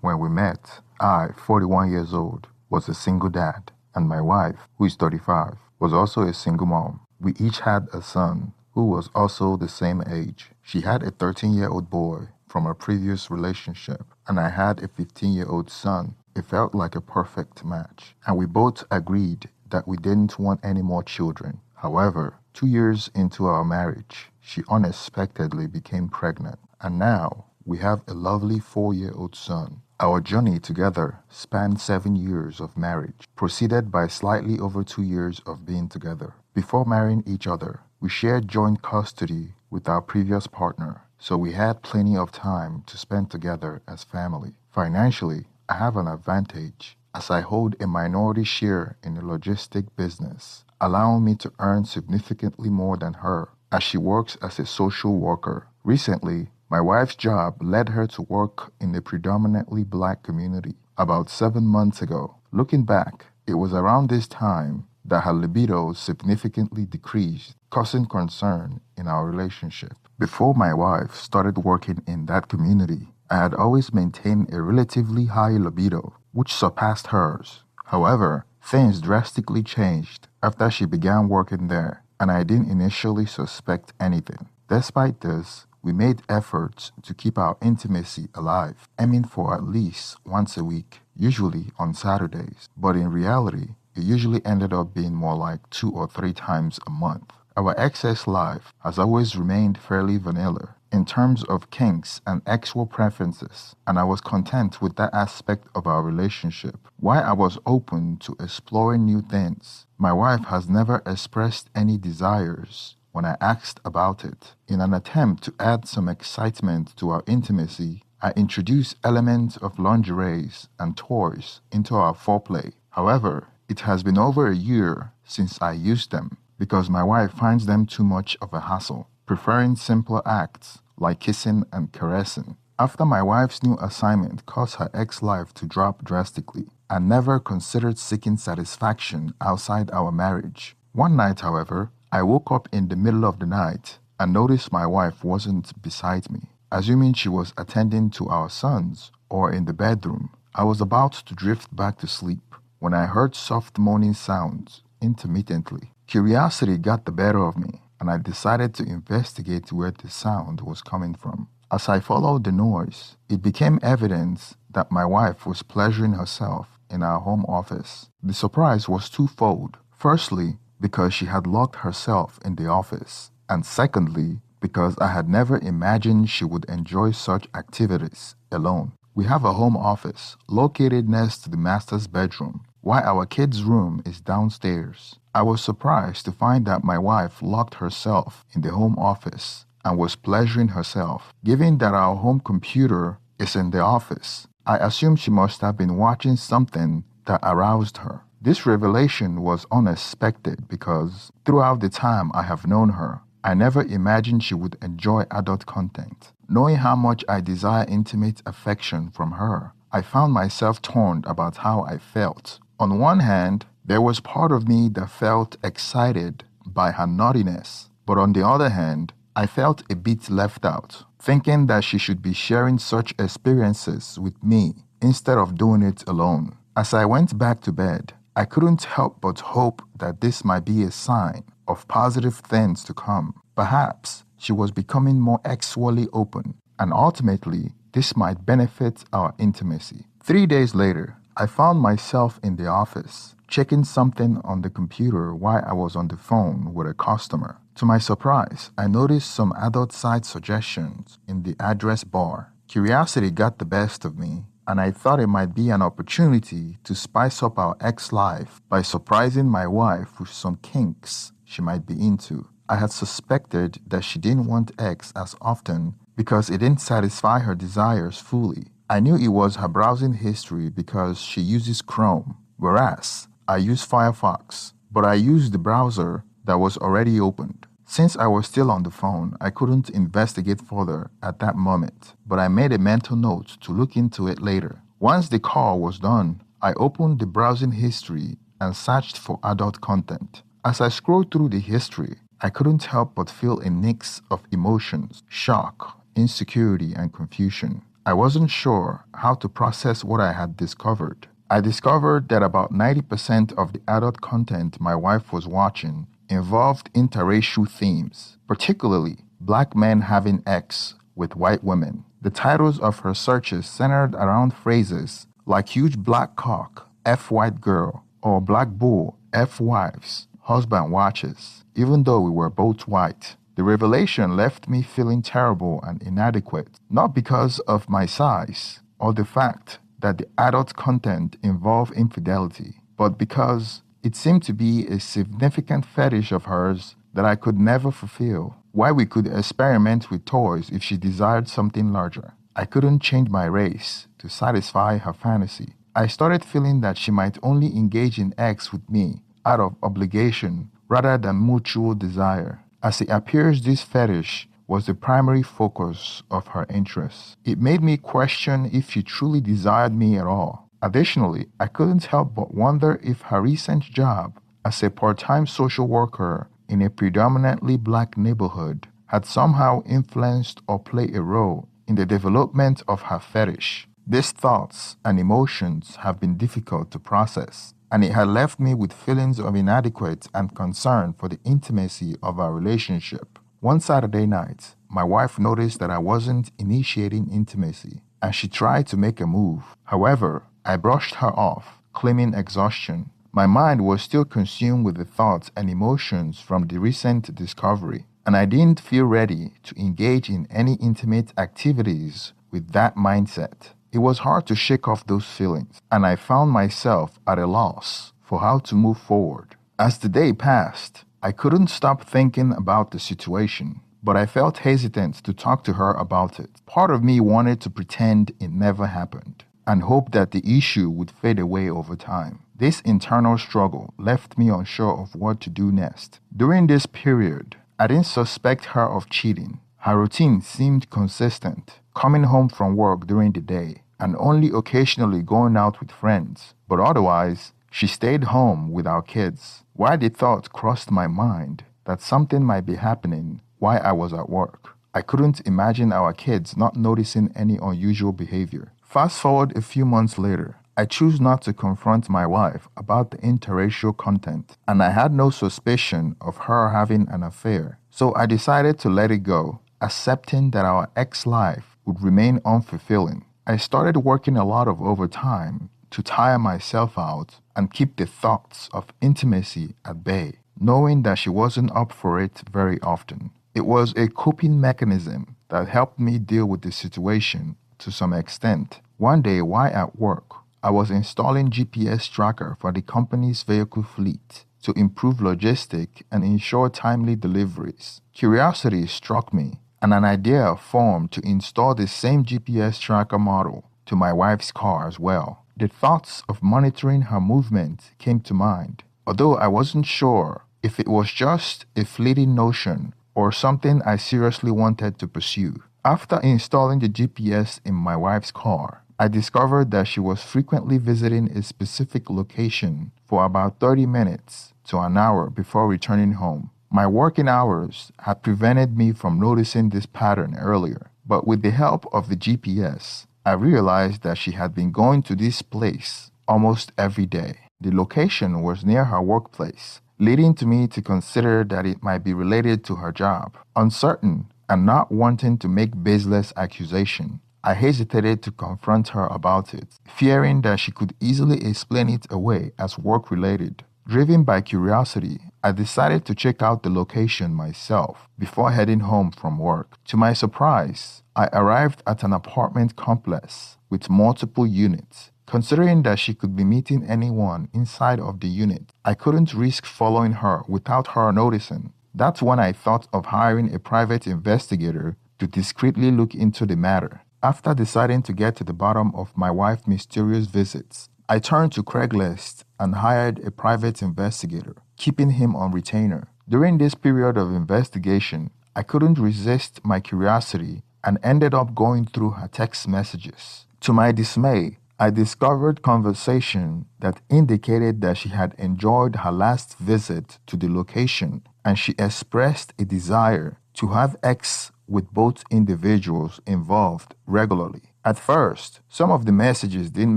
When we met, I, 41 years old, was a single dad, and my wife, who is 35, was also a single mom. We each had a son who was also the same age. She had a 13-year-old boy from a previous relationship, and I had a 15-year-old son. It felt like a perfect match, and we both agreed that we didn't want any more children. However, 2 years into our marriage, she unexpectedly became pregnant, and now we have a lovely 4-year-old son. Our journey together spanned 7 years of marriage, preceded by slightly over 2 years of being together. Before marrying each other, we shared joint custody with our previous partner, so we had plenty of time to spend together as family. Financially, I have an advantage as I hold a minority share in the logistic business, allowing me to earn significantly more than her as she works as a social worker. Recently, my wife's job led her to work in a predominantly black community. About 7 months ago, looking back, it was around this time that her libido significantly decreased, causing concern in our relationship. Before my wife started working in that community, I had always maintained a relatively high libido, which surpassed hers. However, things drastically changed after she began working there, and I didn't initially suspect anything. Despite this, we made efforts to keep our intimacy alive, aiming for at least once a week, usually on Saturdays. But in reality, it usually ended up being more like 2 or 3 times a month. Our excess life has always remained fairly vanilla in terms of kinks and sexual preferences, and I was content with that aspect of our relationship. While I was open to exploring new things, my wife has never expressed any desires when I asked about it. In an attempt to add some excitement to our intimacy, I introduced elements of lingeries and toys into our foreplay. However, it has been over a year since I used them because my wife finds them too much of a hassle, preferring simpler acts like kissing and caressing. After my wife's new assignment caused her ex-life to drop drastically, I never considered seeking satisfaction outside our marriage. One night, however, I woke up in the middle of the night and noticed my wife wasn't beside me. Assuming she was attending to our sons or in the bedroom, I was about to drift back to sleep when I heard soft moaning sounds intermittently. Curiosity got the better of me, and I decided to investigate where the sound was coming from. As I followed the noise, it became evident that my wife was pleasuring herself in our home office. The surprise was twofold. Firstly, because she had locked herself in the office, and secondly, because I had never imagined she would enjoy such activities alone. We have a home office located next to the master's bedroom, while our kids' room is downstairs. I was surprised to find that my wife locked herself in the home office and was pleasuring herself. Given that our home computer is in the office, I assumed she must have been watching something that aroused her. This revelation was unexpected because throughout the time I have known her, I never imagined she would enjoy adult content. Knowing how much I desire intimate affection from her, I found myself torn about how I felt. On one hand, there was part of me that felt excited by her naughtiness, but on the other hand, I felt a bit left out, thinking that she should be sharing such experiences with me instead of doing it alone. As I went back to bed, I couldn't help but hope that this might be a sign of positive things to come. Perhaps she was becoming more sexually open, and ultimately, this might benefit our intimacy. 3 days later, I found myself in the office, checking something on the computer while I was on the phone with a customer. To my surprise, I noticed some adult site suggestions in the address bar. Curiosity got the best of me, and I thought it might be an opportunity to spice up our ex-life by surprising my wife with some kinks she might be into. I had suspected that she didn't want X as often because it didn't satisfy her desires fully. I knew it was her browsing history because she uses Chrome, whereas I use Firefox, but I used the browser that was already opened. Since I was still on the phone, I couldn't investigate further at that moment, but I made a mental note to look into it later. Once the call was done, I opened the browsing history and searched for adult content. As I scrolled through the history, I couldn't help but feel a mix of emotions: shock, insecurity, and confusion. I wasn't sure how to process what I had discovered. I discovered that about 90% of the adult content my wife was watching involved interracial themes, particularly black men having sex with white women. The titles of her searches centered around phrases like huge black cock, F white girl, or black bull, F wives, husband watches, even though we were both white. The revelation left me feeling terrible and inadequate, not because of my size or the fact that the adult content involved infidelity, but because it seemed to be a significant fetish of hers that I could never fulfill. Why we could experiment with toys if she desired something larger. I couldn't change my race to satisfy her fantasy. I started feeling that she might only engage in sex with me out of obligation rather than mutual desire. As it appears, this fetish was the primary focus of her interest. It made me question if she truly desired me at all. Additionally, I couldn't help but wonder if her recent job as a part-time social worker in a predominantly black neighborhood had somehow influenced or played a role in the development of her fetish. These thoughts and emotions have been difficult to process, and it had left me with feelings of inadequate and concern for the intimacy of our relationship. One Saturday night, my wife noticed that I wasn't initiating intimacy, and she tried to make a move. However, I brushed her off, claiming exhaustion. My mind was still consumed with the thoughts and emotions from the recent discovery, and I didn't feel ready to engage in any intimate activities with that mindset. It was hard to shake off those feelings, and I found myself at a loss for how to move forward. As the day passed, I couldn't stop thinking about the situation, but I felt hesitant to talk to her about it. Part of me wanted to pretend it never happened and hope that the issue would fade away over time. This internal struggle left me unsure of what to do next. During this period, I didn't suspect her of cheating. Her routine seemed consistent, coming home from work during the day and only occasionally going out with friends. But otherwise, she stayed home with our kids. Why the thought crossed my mind that something might be happening while I was at work. I couldn't imagine our kids not noticing any unusual behavior. Fast forward a few months later, I chose not to confront my wife about the interracial content, and I had no suspicion of her having an affair. So I decided to let it go, accepting that our ex-life would remain unfulfilling. I started working a lot of overtime to tire myself out and keep the thoughts of intimacy at bay, knowing that she wasn't up for it very often. It was a coping mechanism that helped me deal with the situation to some extent. One day while at work, I was installing GPS tracker for the company's vehicle fleet to improve logistics and ensure timely deliveries. Curiosity struck me, and an idea formed to install the same GPS tracker model to my wife's car as well. The thoughts of monitoring her movement came to mind, although I wasn't sure if it was just a fleeting notion or something I seriously wanted to pursue. After installing the GPS in my wife's car, I discovered that she was frequently visiting a specific location for about 30 minutes to an hour before returning home. My working hours had prevented me from noticing this pattern earlier, but with the help of the GPS, I realized that she had been going to this place almost every day. The location was near her workplace, leading to me to consider that it might be related to her job. Uncertain and not wanting to make baseless accusation, I hesitated to confront her about it, fearing that she could easily explain it away as work-related. Driven by curiosity, I decided to check out the location myself before heading home from work. To my surprise, I arrived at an apartment complex with multiple units. Considering that she could be meeting anyone inside of the unit, I couldn't risk following her without her noticing. That's when I thought of hiring a private investigator to discreetly look into the matter. After deciding to get to the bottom of my wife's mysterious visits, I turned to Craigslist and hired a private investigator, keeping him on retainer. During this period of investigation, I couldn't resist my curiosity and ended up going through her text messages. To my dismay, I discovered conversation that indicated that she had enjoyed her last visit to the location and she expressed a desire to have sex with both individuals involved regularly. At first, some of the messages didn't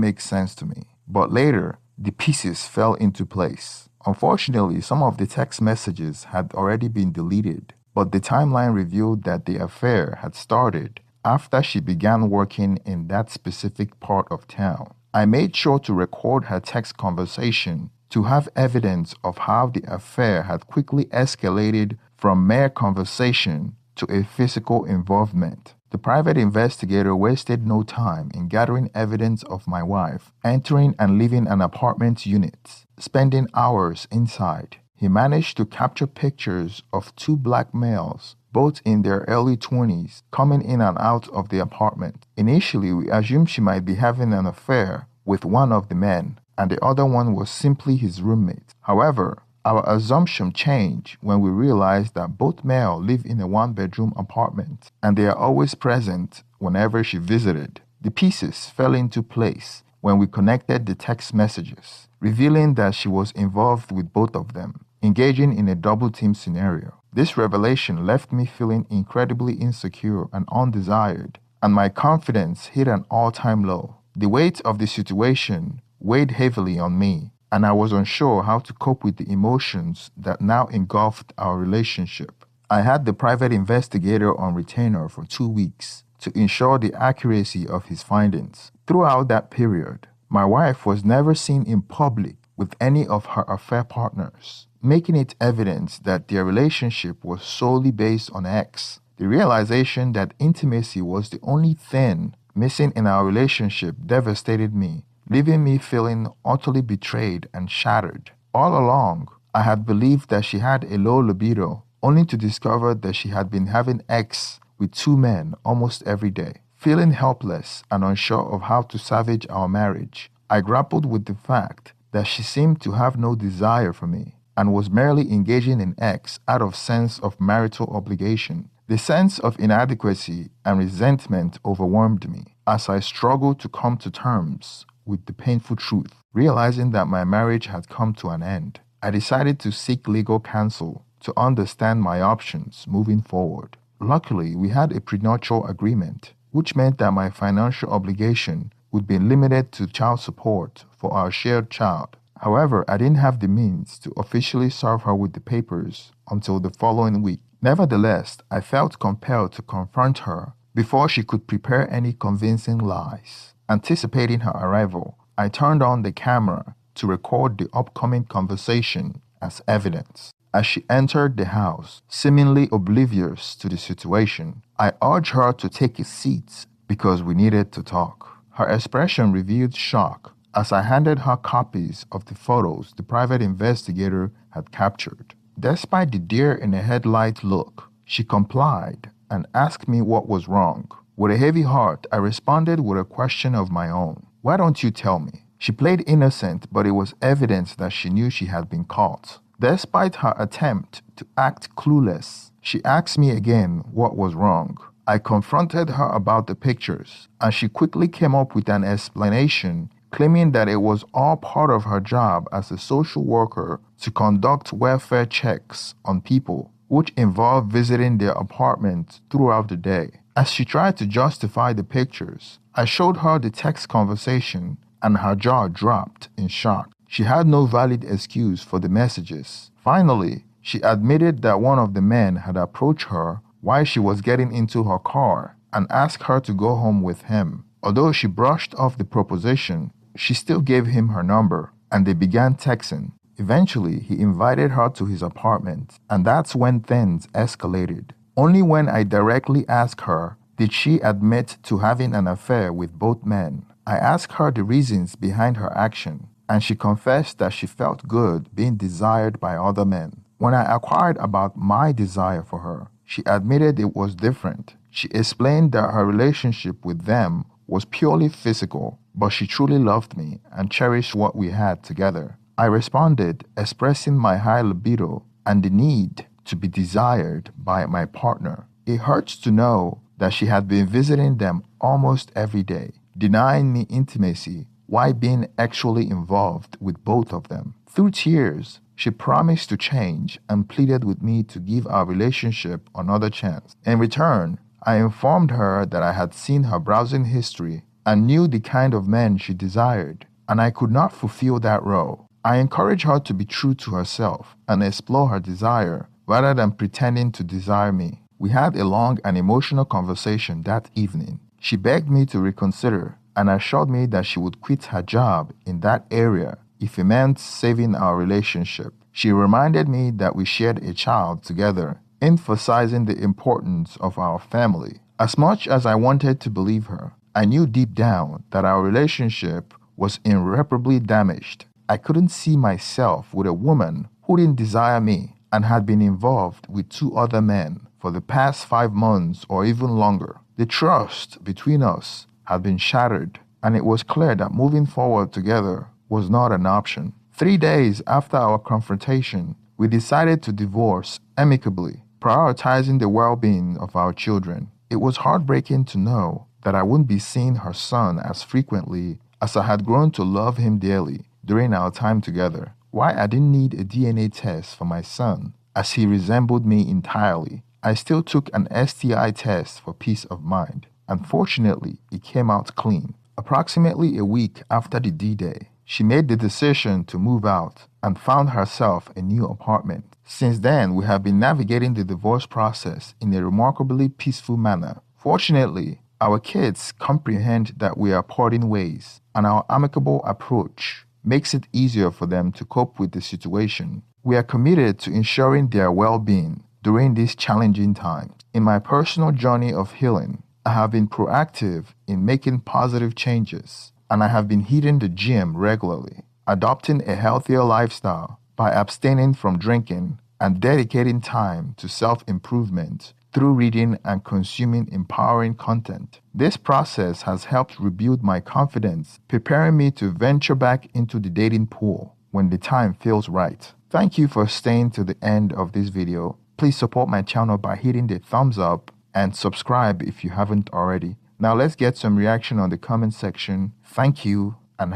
make sense to me, but later, the pieces fell into place. Unfortunately, some of the text messages had already been deleted, but the timeline revealed that the affair had started after she began working in that specific part of town. I made sure to record her text conversation to have evidence of how the affair had quickly escalated from mere conversation to a physical involvement. The private investigator wasted no time in gathering evidence of my wife entering and leaving an apartment unit, spending hours inside. He managed to capture pictures of two black males, both in their early 20s, coming in and out of the apartment. Initially, we assumed she might be having an affair with one of the men, and the other one was simply his roommate. However, our assumption changed when we realized that both males live in a one-bedroom apartment, and they are always present whenever she visited. The pieces fell into place when we connected the text messages, revealing that she was involved with both of them, engaging in a double-team scenario. This revelation left me feeling incredibly insecure and undesired, and my confidence hit an all-time low. The weight of the situation weighed heavily on me, and I was unsure how to cope with the emotions that now engulfed our relationship. I had the private investigator on retainer for 2 weeks to ensure the accuracy of his findings. Throughout that period, my wife was never seen in public with any of her affair partners, making it evident that their relationship was solely based on sex. The realization that intimacy was the only thing missing in our relationship devastated me, leaving me feeling utterly betrayed and shattered. All along, I had believed that she had a low libido, only to discover that she had been having sex with two men almost every day. Feeling helpless and unsure of how to salvage our marriage, I grappled with the fact that she seemed to have no desire for me and was merely engaging in sex out of sense of marital obligation. The sense of inadequacy and resentment overwhelmed me as I struggled to come to terms with the painful truth. Realizing that my marriage had come to an end, I decided to seek legal counsel to understand my options moving forward. Luckily, we had a prenuptial agreement, which meant that my financial obligation would be limited to child support for our shared child. However, I didn't have the means to officially serve her with the papers until the following week. Nevertheless, I felt compelled to confront her before she could prepare any convincing lies. Anticipating her arrival, I turned on the camera to record the upcoming conversation as evidence. As she entered the house, seemingly oblivious to the situation, I urged her to take a seat because we needed to talk. Her expression revealed shock as I handed her copies of the photos the private investigator had captured. Despite the deer-in-the-headlight look, she complied and asked me what was wrong. With a heavy heart, I responded with a question of my own. Why don't you tell me? She played innocent, but it was evident that she knew she had been caught. Despite her attempt to act clueless, she asked me again what was wrong. I confronted her about the pictures, and she quickly came up with an explanation, claiming that it was all part of her job as a social worker to conduct welfare checks on people, which involved visiting their apartment throughout the day. As she tried to justify the pictures, I showed her the text conversation, and her jaw dropped in shock. She had no valid excuse for the messages. Finally, she admitted that one of the men had approached her while she was getting into her car and asked her to go home with him. Although she brushed off the proposition, she still gave him her number, and they began texting. Eventually, he invited her to his apartment, and that's when things escalated. Only when I directly asked her did she admit to having an affair with both men. I asked her the reasons behind her action, and she confessed that she felt good being desired by other men. When I inquired about my desire for her, she admitted it was different. She explained that her relationship with them was purely physical, but she truly loved me and cherished what we had together. I responded, expressing my high libido and the need to be desired by my partner. It hurts to know that she had been visiting them almost every day, denying me intimacy while being actually involved with both of them. Through tears, she promised to change and pleaded with me to give our relationship another chance. In return, I informed her that I had seen her browsing history and knew the kind of men she desired, and I could not fulfill that role. I encouraged her to be true to herself and explore her desire rather than pretending to desire me. We had a long and emotional conversation that evening. She begged me to reconsider and assured me that she would quit her job in that area if it meant saving our relationship. She reminded me that we shared a child together, emphasizing the importance of our family. As much as I wanted to believe her, I knew deep down that our relationship was irreparably damaged. I couldn't see myself with a woman who didn't desire me and had been involved with 2 other men for the past 5 months or even longer. The trust between us had been shattered, and it was clear that moving forward together was not an option. 3 days after our confrontation, we decided to divorce amicably, prioritizing the well-being of our children. It was heartbreaking to know that I wouldn't be seeing her son as frequently as I had grown to love him dearly during our time together. Why I didn't need a DNA test for my son, as he resembled me entirely. I still took an STI test for peace of mind. Unfortunately, it came out clean. Approximately a week after the D-Day, she made the decision to move out and found herself a new apartment. Since then, we have been navigating the divorce process in a remarkably peaceful manner. Fortunately, our kids comprehend that we are parting ways, and our amicable approach makes it easier for them to cope with the situation. We are committed to ensuring their well-being during these challenging times. In my personal journey of healing, I have been proactive in making positive changes, and I have been hitting the gym regularly, adopting a healthier lifestyle by abstaining from drinking and dedicating time to self-improvement through reading and consuming empowering content. This process has helped rebuild my confidence, preparing me to venture back into the dating pool when the time feels right. Thank you for staying to the end of this video. Please support my channel by hitting the thumbs up and subscribe if you haven't already. Now let's get some reaction on the comment section. Thank you.